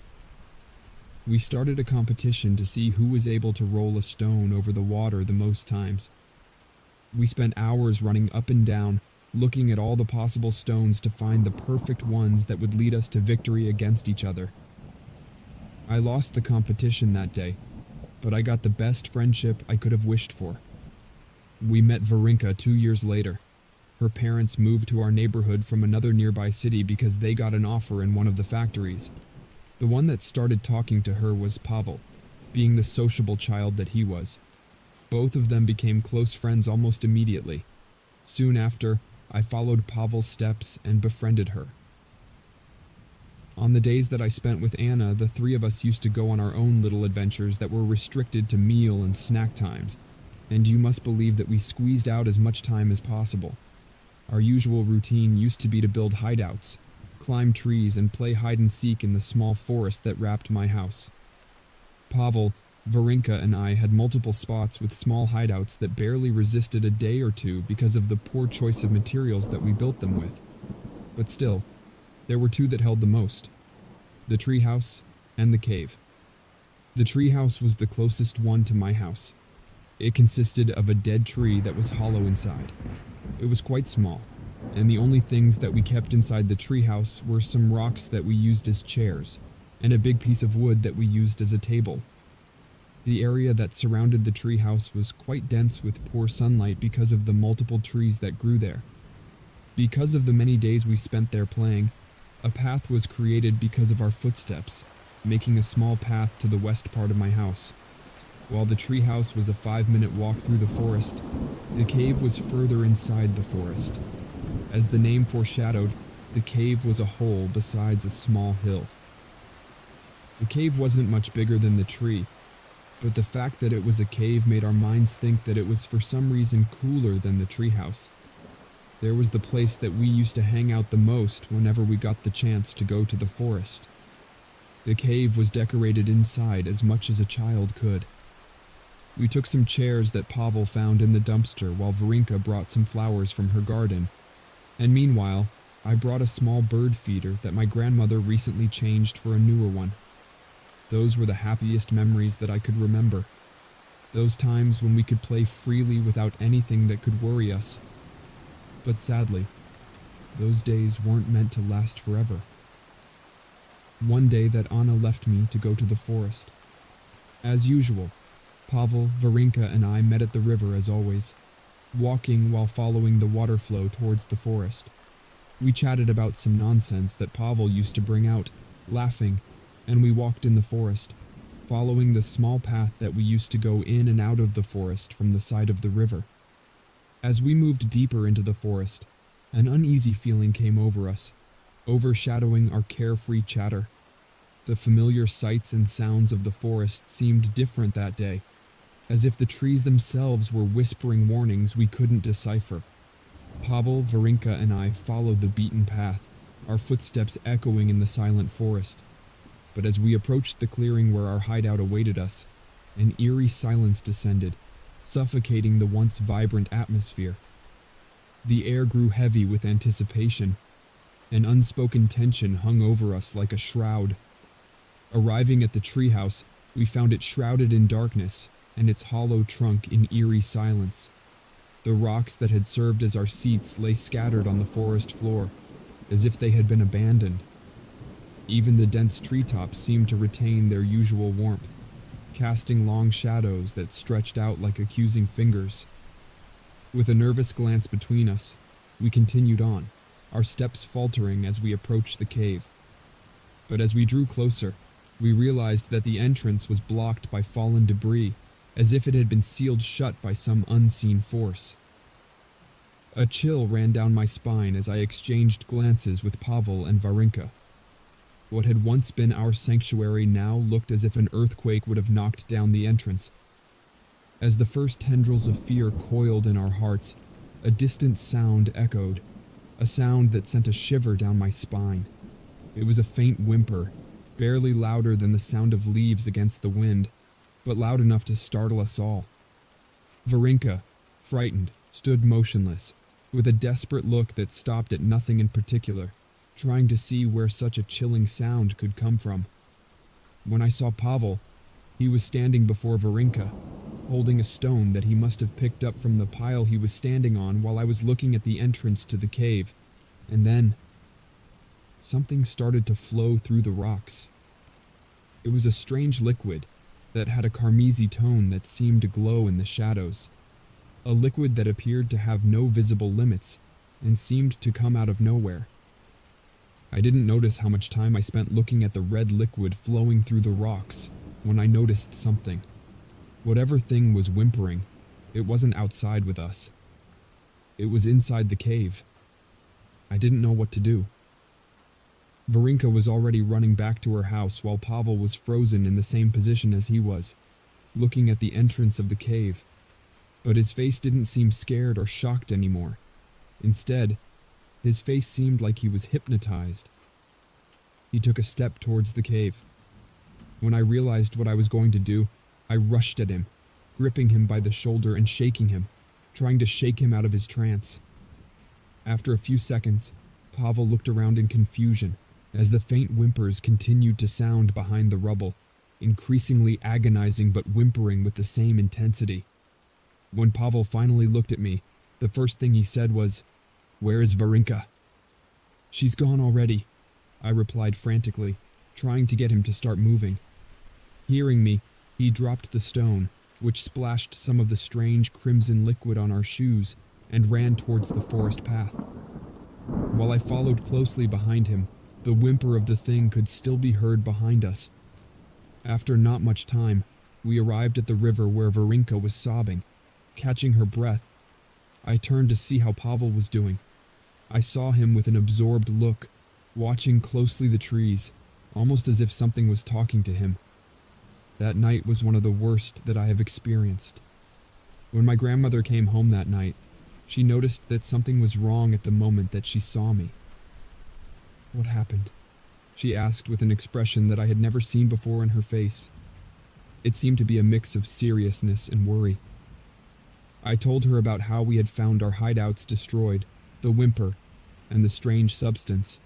We started a competition to see who was able to roll a stone over the water the most times. We spent hours running up and down, looking at all the possible stones to find the perfect ones that would lead us to victory against each other. I lost the competition that day, but I got the best friendship I could have wished for. We met Varinka 2 years later. Her parents moved to our neighborhood from another nearby city because they got an offer in one of the factories. The one that started talking to her was Pavel, being the sociable child that he was. Both of them became close friends almost immediately. Soon after, I followed Pavel's steps and befriended her. On the days that I spent with Anna, the three of us used to go on our own little adventures that were restricted to meal and snack times. and you must believe that we squeezed out as much time as possible. Our usual routine used to be to build hideouts, climb trees, and play hide-and-seek in the small forest that wrapped my house. Pavel, Varinka, and I had multiple spots with small hideouts that barely resisted a day or two because of the poor choice of materials that we built them with. But still, there were two that held the most: the treehouse and the cave. The treehouse was the closest one to my house. It consisted of a dead tree that was hollow inside. It was quite small, and the only things that we kept inside the treehouse were some rocks that we used as chairs, and a big piece of wood that we used as a table. The area that surrounded the treehouse was quite dense with poor sunlight because of the multiple trees that grew there. Because of the many days we spent there playing, a path was created because of our footsteps, making a small path to the west part of my house. While the treehouse was a 5-minute walk through the forest, the cave was further inside the forest. As the name foreshadowed, the cave was a hole besides a small hill. The cave wasn't much bigger than the tree, but the fact that it was a cave made our minds think that it was for some reason cooler than the treehouse. There was the place that we used to hang out the most whenever we got the chance to go to the forest. The cave was decorated inside as much as a child could. We took some chairs that Pavel found in the dumpster while Varinka brought some flowers from her garden, and meanwhile, I brought a small bird feeder that my grandmother recently changed for a newer one. Those were the happiest memories that I could remember. Those times when we could play freely without anything that could worry us. But sadly, those days weren't meant to last forever. One day that Anna left me to go to the forest. As usual, Pavel, Varinka, and I met at the river as always, walking while following the water flow towards the forest. We chatted about some nonsense that Pavel used to bring out, laughing, and we walked in the forest, following the small path that we used to go in and out of the forest from the side of the river. As we moved deeper into the forest, an uneasy feeling came over us, overshadowing our carefree chatter. The familiar sights and sounds of the forest seemed different that day, as if the trees themselves were whispering warnings we couldn't decipher. Pavel, Varinka, and I followed the beaten path, our footsteps echoing in the silent forest. But as we approached the clearing where our hideout awaited us, an eerie silence descended, suffocating the once vibrant atmosphere. The air grew heavy with anticipation. An unspoken tension hung over us like a shroud. Arriving at the treehouse, we found it shrouded in darkness, and its hollow trunk in eerie silence. The rocks that had served as our seats lay scattered on the forest floor, as if they had been abandoned. Even the dense treetops seemed to retain their usual warmth, casting long shadows that stretched out like accusing fingers. With a nervous glance between us, we continued on, our steps faltering as we approached the cave. But as we drew closer, we realized that the entrance was blocked by fallen debris, as if it had been sealed shut by some unseen force. A chill ran down my spine as I exchanged glances with Pavel and Varinka. What had once been our sanctuary now looked as if an earthquake would have knocked down the entrance. As the first tendrils of fear coiled in our hearts, a distant sound echoed, a sound that sent a shiver down my spine. It was a faint whimper, barely louder than the sound of leaves against the wind, but loud enough to startle us all. Varinka, frightened, stood motionless, with a desperate look that stopped at nothing in particular, trying to see where such a chilling sound could come from. When I saw Pavel, he was standing before Varinka, holding a stone that he must have picked up from the pile he was standing on while I was looking at the entrance to the cave, and then something started to flow through the rocks. It was a strange liquid that had a carmesy tone that seemed to glow in the shadows, a liquid that appeared to have no visible limits and seemed to come out of nowhere. I didn't notice how much time I spent looking at the red liquid flowing through the rocks when I noticed something. Whatever thing was whimpering, it wasn't outside with us. It was inside the cave. I didn't know what to do. Varinka was already running back to her house while Pavel was frozen in the same position as he was, looking at the entrance of the cave. but his face didn't seem scared or shocked anymore. Instead, his face seemed like he was hypnotized. He took a step towards the cave. When I realized what I was going to do, I rushed at him, gripping him by the shoulder and shaking him, trying to shake him out of his trance. After a few seconds, Pavel looked around in confusion as the faint whimpers continued to sound behind the rubble, increasingly agonizing but whimpering with the same intensity. When Pavel finally looked at me, the first thing he said was, "Where is Varinka?" "She's gone already," I replied frantically, trying to get him to start moving. Hearing me, he dropped the stone, which splashed some of the strange crimson liquid on our shoes, and ran towards the forest path. While I followed closely behind him, the whimper of the thing could still be heard behind us. After not much time, we arrived at the river where Varinka was sobbing, catching her breath. I turned to see how Pavel was doing. I saw him with an absorbed look, watching closely the trees, almost as if something was talking to him. That night was one of the worst that I have experienced. When my grandmother came home that night, she noticed that something was wrong at the moment that she saw me. "What happened?" she asked with an expression that I had never seen before in her face. It seemed to be a mix of seriousness and worry. I told her about how we had found our hideouts destroyed, the whimper, and the strange substance.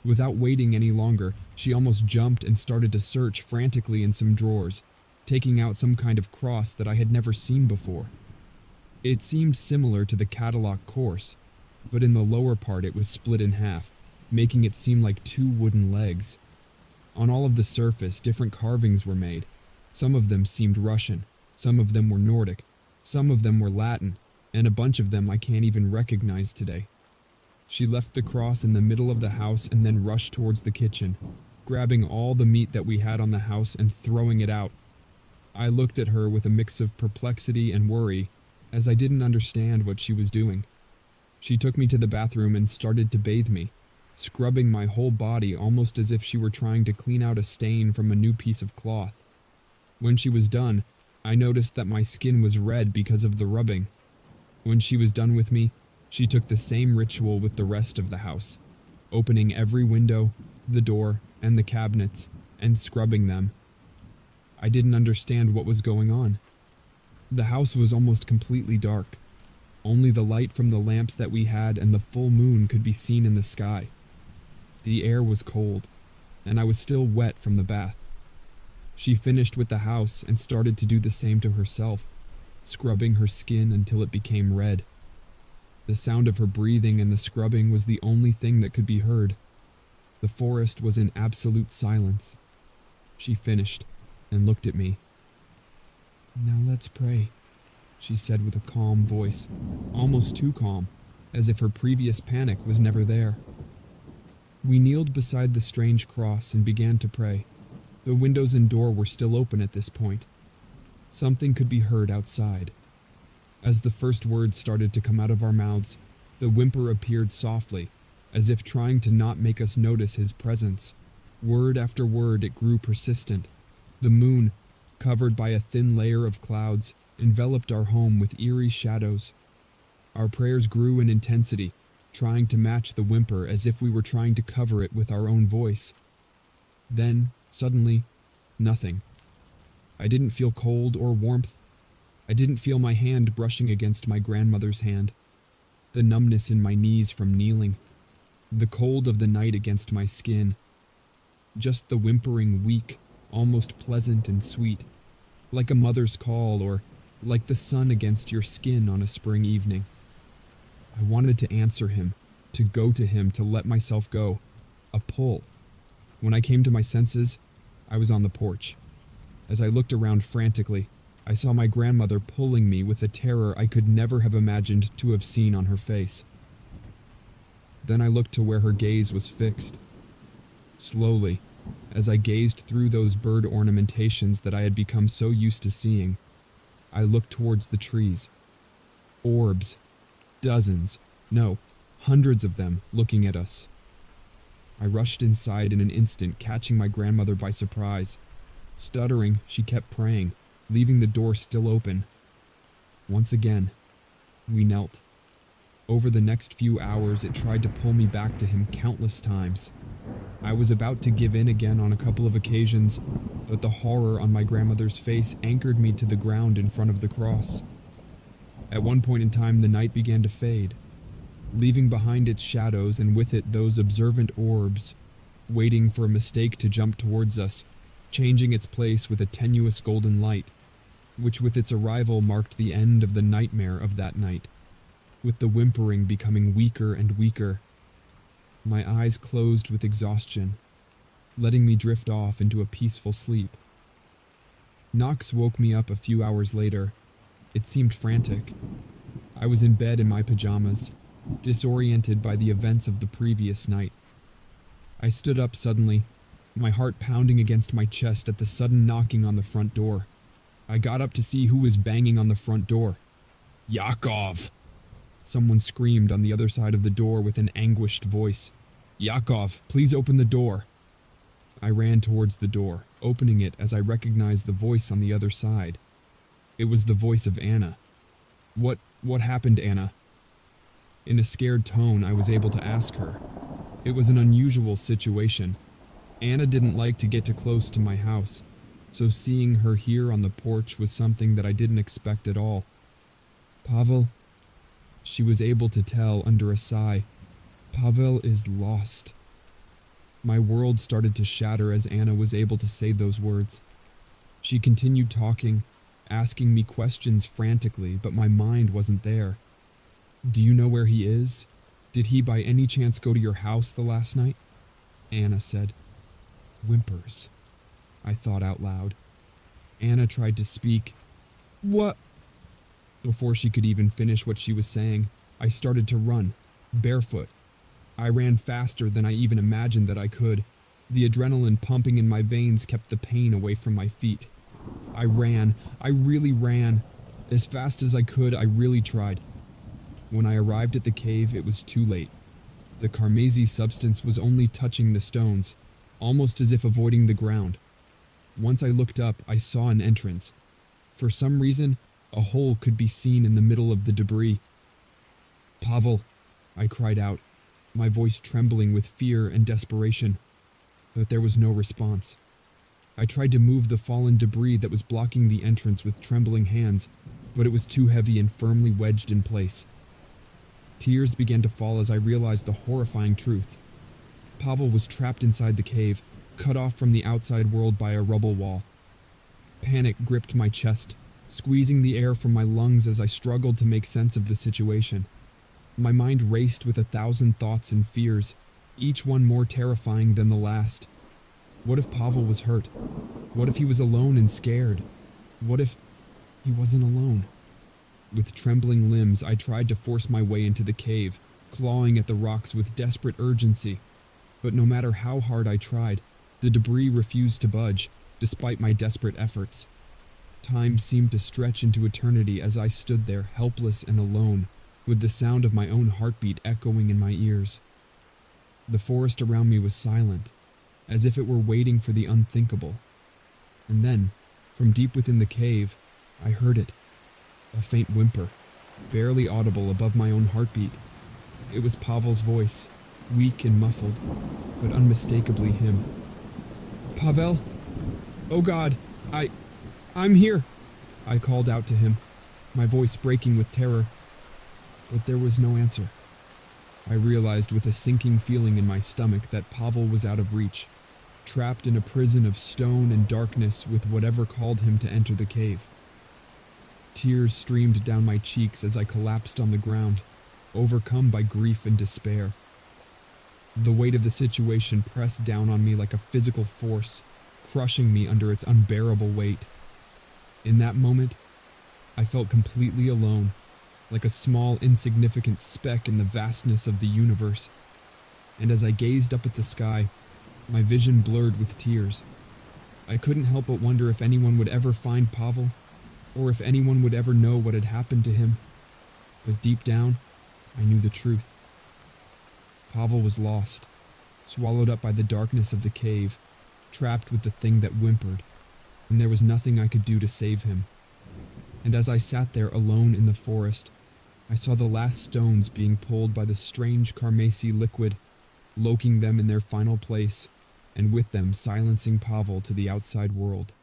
Without waiting any longer, she almost jumped and started to search frantically in some drawers, taking out some kind of cross that I had never seen before. It seemed similar to the Cadillac course, but in the lower part it was split in half, making it seem like two wooden legs. On all of the surface, different carvings were made. Some of them seemed Russian, some of them were Nordic, some of them were Latin, and a bunch of them I can't even recognize today. She left the cross in the middle of the house and then rushed towards the kitchen, grabbing all the meat that we had on the house and throwing it out. I looked at her with a mix of perplexity and worry, as I didn't understand what she was doing. She took me to the bathroom and started to bathe me, scrubbing my whole body almost as if she were trying to clean out a stain from a new piece of cloth. When she was done, I noticed that my skin was red because of the rubbing. When she was done with me, she took the same ritual with the rest of the house, opening every window, the door, and the cabinets, and scrubbing them. I didn't understand what was going on. The house was almost completely dark. Only the light from the lamps that we had and the full moon could be seen in the sky. The air was cold, and I was still wet from the bath. She finished with the house and started to do the same to herself, scrubbing her skin until it became red. The sound of her breathing and the scrubbing was the only thing that could be heard. The forest was in absolute silence. She finished and looked at me. "Now let's pray," she said with a calm voice, almost too calm, as if her previous panic was never there. We kneeled beside the strange cross and began to pray. The windows and door were still open at this point. Something could be heard outside. As the first words started to come out of our mouths, the whimper appeared softly, as if trying to not make us notice his presence. Word after word it grew persistent. The moon, covered by a thin layer of clouds, enveloped our home with eerie shadows. Our prayers grew in intensity, trying to match the whimper as if we were trying to cover it with our own voice. Then, suddenly, nothing. I didn't feel cold or warmth. I didn't feel my hand brushing against my grandmother's hand, the numbness in my knees from kneeling, the cold of the night against my skin. Just the whimpering weak, almost pleasant and sweet, like a mother's call or like the sun against your skin on a spring evening. I wanted to answer him, to go to him, to let myself go. A pull. When I came to my senses, I was on the porch. As I looked around frantically, I saw my grandmother pulling me with a terror I could never have imagined to have seen on her face. Then I looked to where her gaze was fixed. Slowly, as I gazed through those bird ornamentations that I had become so used to seeing, I looked towards the trees. Orbs. Dozens. No, hundreds of them looking at us. I rushed inside in an instant, catching my grandmother by surprise. Stuttering, she kept praying, leaving the door still open. Once again, we knelt. Over the next few hours, it tried to pull me back to him countless times. I was about to give in again on a couple of occasions, but the horror on my grandmother's face anchored me to the ground in front of the cross. At one point in time, the night began to fade, leaving behind its shadows and with it those observant orbs, waiting for a mistake to jump towards us, changing its place with a tenuous golden light, which with its arrival marked the end of the nightmare of that night, with the whimpering becoming weaker and weaker. My eyes closed with exhaustion, letting me drift off into a peaceful sleep. Knocks woke me up a few hours later. It seemed frantic. I was in bed in my pajamas, disoriented by the events of the previous night. I stood up suddenly, my heart pounding against my chest at the sudden knocking on the front door. I got up to see who was banging on the front door. "Yakov!" Someone screamed on the other side of the door with an anguished voice. "Yakov, please open the door." I ran towards the door, opening it as I recognized the voice on the other side. It was the voice of Anna. What happened, Anna?" In a scared tone, I was able to ask her. It was an unusual situation. Anna didn't like to get too close to my house, so seeing her here on the porch was something that I didn't expect at all. "Pavel," she was able to tell under a sigh, "Pavel is lost." My world started to shatter as Anna was able to say those words. She continued talking, asking me questions frantically, but my mind wasn't there. "Do you know where he is? Did he by any chance go to your house the last night?" Anna said. Whimpers, I thought out loud. Anna tried to speak. "What?" Before she could even finish what she was saying, I started to run, barefoot. I ran faster than I even imagined that I could. The adrenaline pumping in my veins kept the pain away from my feet. I really ran. As fast as I could, I really tried. When I arrived at the cave, it was too late. The Karmazi substance was only touching the stones, almost as if avoiding the ground. Once I looked up, I saw an entrance. For some reason, a hole could be seen in the middle of the debris. "Pavel," I cried out, my voice trembling with fear and desperation. But there was no response. I tried to move the fallen debris that was blocking the entrance with trembling hands, but it was too heavy and firmly wedged in place. Tears began to fall as I realized the horrifying truth. Pavel was trapped inside the cave, cut off from the outside world by a rubble wall. Panic gripped my chest, squeezing the air from my lungs as I struggled to make sense of the situation. My mind raced with 1,000 thoughts and fears, each one more terrifying than the last. What if Pavel was hurt? What if he was alone and scared? What if he wasn't alone? With trembling limbs, I tried to force my way into the cave, clawing at the rocks with desperate urgency. But no matter how hard I tried, the debris refused to budge, despite my desperate efforts. Time seemed to stretch into eternity as I stood there, helpless and alone, with the sound of my own heartbeat echoing in my ears. The forest around me was silent, as if it were waiting for the unthinkable. And then, from deep within the cave, I heard it. A faint whimper, barely audible above my own heartbeat. It was Pavel's voice, weak and muffled, but unmistakably him. "Pavel? Oh God, I'm here!" I called out to him, my voice breaking with terror. But there was no answer. I realized with a sinking feeling in my stomach that Pavel was out of reach, trapped in a prison of stone and darkness with whatever called him to enter the cave. Tears streamed down my cheeks as I collapsed on the ground, overcome by grief and despair. The weight of the situation pressed down on me like a physical force, crushing me under its unbearable weight. In that moment, I felt completely alone, like a small, insignificant speck in the vastness of the universe. And as I gazed up at the sky, my vision blurred with tears. I couldn't help but wonder if anyone would ever find Pavel, or if anyone would ever know what had happened to him. But deep down, I knew the truth. Pavel was lost, swallowed up by the darkness of the cave, trapped with the thing that whimpered, and there was nothing I could do to save him. and as I sat there alone in the forest, I saw the last stones being pulled by the strange Carmacey liquid, loking them in their final place, and with them silencing Pavel to the outside world.